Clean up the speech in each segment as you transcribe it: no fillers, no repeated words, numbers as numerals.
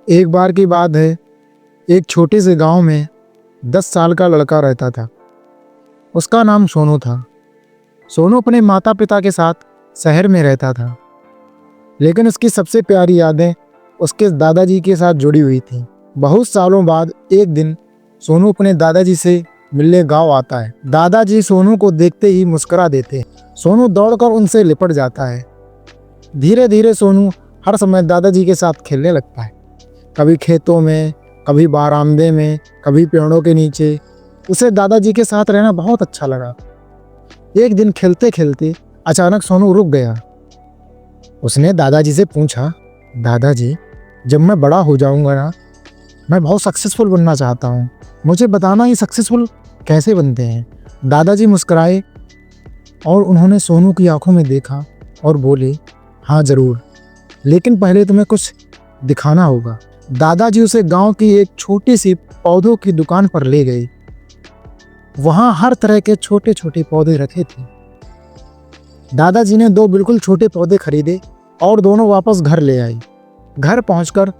एक बार की बात है, एक छोटे से गांव में 10 साल का लड़का रहता था। उसका नाम सोनू था। सोनू अपने माता पिता के साथ शहर में रहता था, लेकिन उसकी सबसे प्यारी यादें उसके दादाजी के साथ जुड़ी हुई थी। बहुत सालों बाद एक दिन सोनू अपने दादाजी से मिलने गांव आता है। दादाजी सोनू को देखते ही मुस्कुरा देते हैं। सोनू दौड़कर उनसे लिपट जाता है। धीरे धीरे सोनू हर समय दादाजी के साथ खेलने लगता है, कभी खेतों में, कभी बारामदे में, कभी पेड़ों के नीचे। उसे दादाजी के साथ रहना बहुत अच्छा लगा। एक दिन खेलते खेलते अचानक सोनू रुक गया। उसने दादाजी से पूछा, दादाजी, जब मैं बड़ा हो जाऊंगा ना, मैं बहुत सक्सेसफुल बनना चाहता हूँ। मुझे बताना ये सक्सेसफुल कैसे बनते हैं। दादाजी मुस्कुराए और उन्होंने सोनू की आंखों में देखा और बोले, हाँ ज़रूर, लेकिन पहले तुम्हें कुछ दिखाना होगा। दादाजी उसे गांव की एक छोटी सी पौधों की दुकान पर ले गए। वहां हर तरह के छोटे छोटे पौधे रखे थे। दादाजी ने 2 बिल्कुल छोटे पौधे खरीदे और दोनों वापस घर ले आए। घर पहुंचकर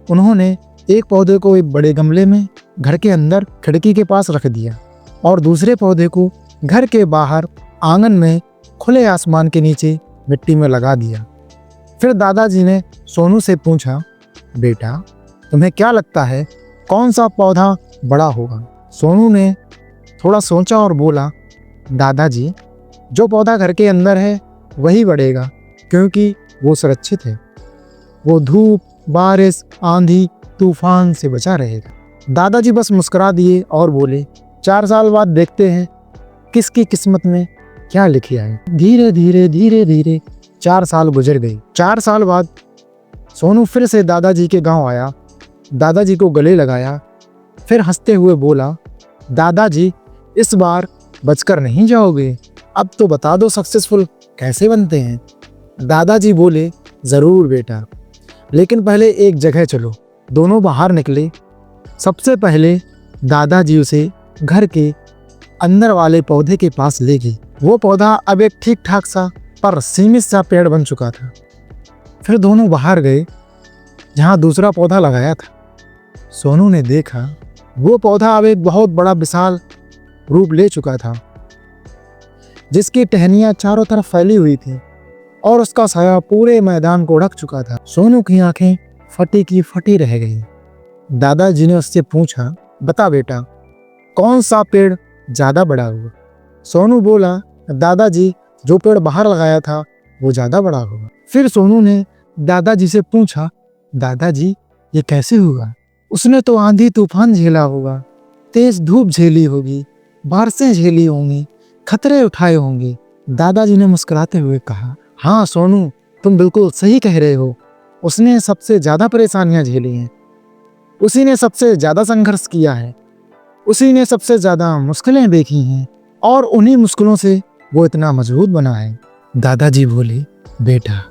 उन्होंने एक पौधे को एक बड़े गमले में घर के अंदर खिड़की के पास रख दिया और दूसरे पौधे को घर के बाहर आंगन में खुले आसमान के नीचे मिट्टी में लगा दिया। फिर दादाजी ने सोनू से पूछा, बेटा, तुम्हें क्या लगता है कौन सा पौधा बड़ा होगा? सोनू ने थोड़ा सोचा और बोला, दादाजी, जो पौधा घर के अंदर है वही बढ़ेगा, क्योंकि वो सुरक्षित है। वो धूप, बारिश, आंधी, तूफान से बचा रहेगा। दादाजी बस मुस्कुरा दिए और बोले, 4 साल बाद देखते हैं किसकी किस्मत में क्या लिखा है। धीरे धीरे धीरे धीरे 4 साल गुजर गए। 4 साल बाद सोनू फिर से दादाजी के गांव आया। दादाजी को गले लगाया, फिर हंसते हुए बोला, दादाजी, इस बार बचकर नहीं जाओगे? अब तो बता दो सक्सेसफुल कैसे बनते हैं। दादाजी बोले, ज़रूर बेटा, लेकिन पहले एक जगह चलो। दोनों बाहर निकले। सबसे पहले दादाजी उसे घर के अंदर वाले पौधे के पास ले गए। वो पौधा अब एक ठीक ठाक सा पर सीमित सा पेड़ बन चुका था। फिर दोनों बाहर गए जहाँ दूसरा पौधा लगाया था। सोनू ने देखा वो पौधा अब एक बहुत बड़ा विशाल रूप ले चुका था, जिसकी टहनियाँ चारों तरफ फैली हुई थी और उसका साया पूरे मैदान को ढक चुका था। सोनू की आंखें फटी की फटी रह गई। दादाजी ने उससे पूछा, बता बेटा, कौन सा पेड़ ज़्यादा बड़ा हुआ? सोनू बोला, दादाजी, जो पेड़ बाहर लगाया था वो ज़्यादा बड़ा होगा। फिर सोनू ने दादाजी से पूछा, दादाजी, ये कैसे हुआ? उसने तो आंधी तूफान झेला होगा, तेज धूप झेली होगी, बारिशें झेली होंगी, खतरे उठाए होंगे। दादाजी ने मुस्कुराते हुए कहा, हाँ सोनू, तुम बिल्कुल सही कह रहे हो। उसने सबसे ज़्यादा परेशानियां झेली हैं, उसी ने सबसे ज़्यादा संघर्ष किया है, उसी ने सबसे ज़्यादा मुश्किलें देखी हैं और उन्हीं मुश्किलों से वो इतना मजबूत बना है। दादाजी बोले, बेटा,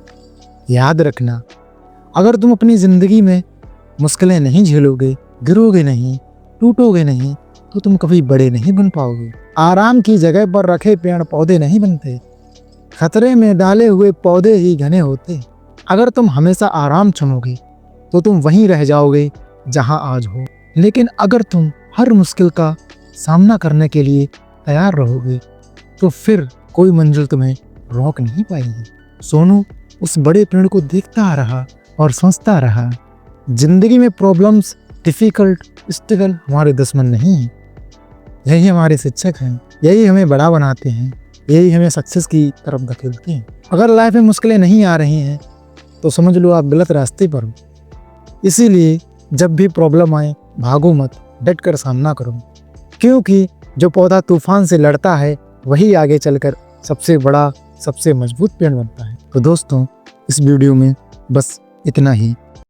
याद रखना, अगर तुम अपनी ज़िंदगी में मुश्किलें नहीं झेलोगे, गिरोगे नहीं, टूटोगे नहीं, तो तुम कभी बड़े नहीं बन पाओगे। आराम की जगह पर रखे पेड़ पौधे नहीं बनते, खतरे में डाले हुए पौधे ही घने होते। अगर तुम हमेशा आराम चुनोगे तो तुम वहीं रह जाओगे जहां आज हो, लेकिन अगर तुम हर मुश्किल का सामना करने के लिए तैयार रहोगे तो फिर कोई मंजिल तुम्हें रोक नहीं पाएगी। सोनू उस बड़े पेड़ को देखता रहा और सोचता रहा, जिंदगी में प्रॉब्लम्स, डिफ़िकल्ट, स्ट्रगल हमारे दुश्मन नहीं हैं, यही हमारे शिक्षक हैं, यही हमें बड़ा बनाते हैं, यही हमें सक्सेस की तरफ धकेलते हैं। अगर लाइफ में मुश्किलें नहीं आ रही हैं तो समझ लो आप गलत रास्ते पर हो। इसीलिए जब भी प्रॉब्लम आए, भागो मत, डट कर सामना करो, क्योंकि जो पौधा तूफान से लड़ता है वही आगे चलकर सबसे बड़ा, सबसे मजबूत पेड़ बनता है। तो दोस्तों, इस वीडियो में बस इतना ही।